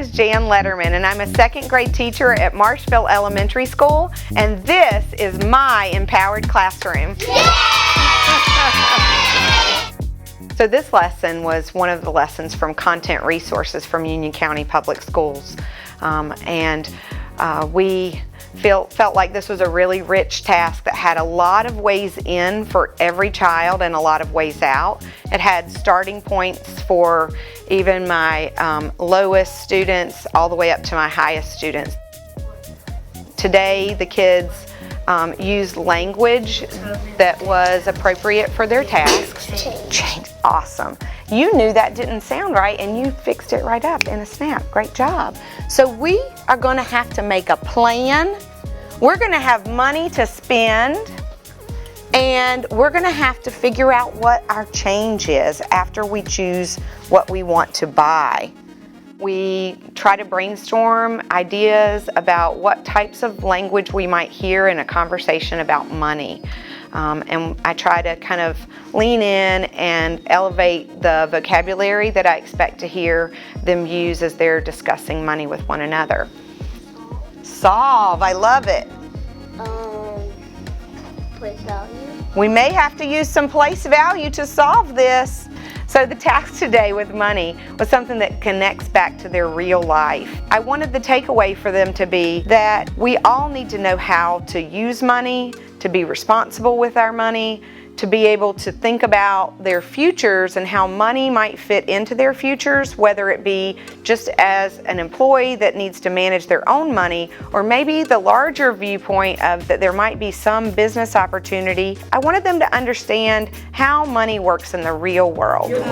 is Jan Ledderman, and I'm a second grade teacher at Marshville Elementary School, and this is my empowered classroom. So this lesson was one of the lessons from Content Resources from Union County Public Schools, we felt like this was a really rich task that had a lot of ways in for every child and a lot of ways out. It had starting points for even my lowest students all the way up to my highest students. Today the kids used language that was appropriate for their tasks. Change. Awesome. You knew that didn't sound right and you fixed it right up in a snap. Great job. So we are going to have to make a plan. We're going to have money to spend, and we're going to have to figure out what our change is after we choose what we want to buy. We try to brainstorm ideas about what types of language we might hear in a conversation about money. And I try to kind of lean in and elevate the vocabulary that I expect to hear them use as they're discussing money with one another. Solve, I love it. Place value. We may have to use some place value to solve this. So the task today with money was something that connects back to their real life. I wanted the takeaway for them to be that we all need to know how to use money, to be responsible with our money, to be able to think about their futures and how money might fit into their futures, whether it be just as an employee that needs to manage their own money, or maybe the larger viewpoint of that there might be some business opportunity. I wanted them to understand how money works in the real world. 59.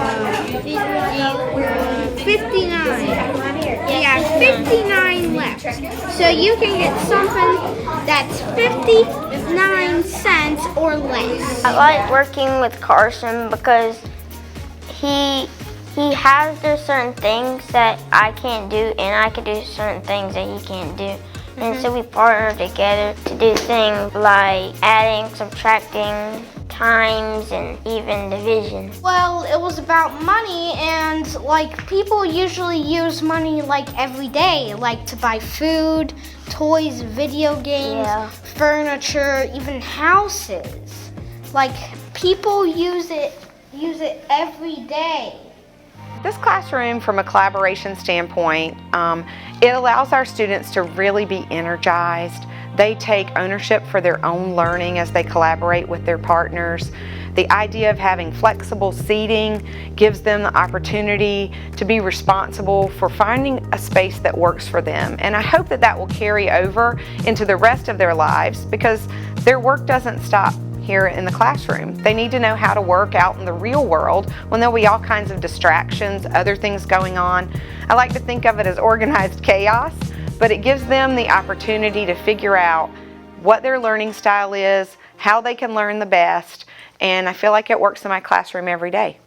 We have 59 left. So you can get something that's 59 cents or less. I like working with Carson because he there's certain things that I can't do, and I can do certain things that he can't do. And so we partner together to do things like adding, subtracting, times, and even division. Well, it was about money, and like people usually use money like every day, like to buy food, toys, video games, furniture, even houses. Like people use it every day. This classroom, from a collaboration standpoint, it allows our students to really be energized. They take ownership for their own learning as they collaborate with their partners. The idea of having flexible seating gives them the opportunity to be responsible for finding a space that works for them. And I hope that that will carry over into the rest of their lives, because their work doesn't stop here in the classroom. They need to know how to work out in the real world when there'll be all kinds of distractions, other things going on. I like to think of it as organized chaos, but it gives them the opportunity to figure out what their learning style is, how they can learn the best, and I feel like it works in my classroom every day.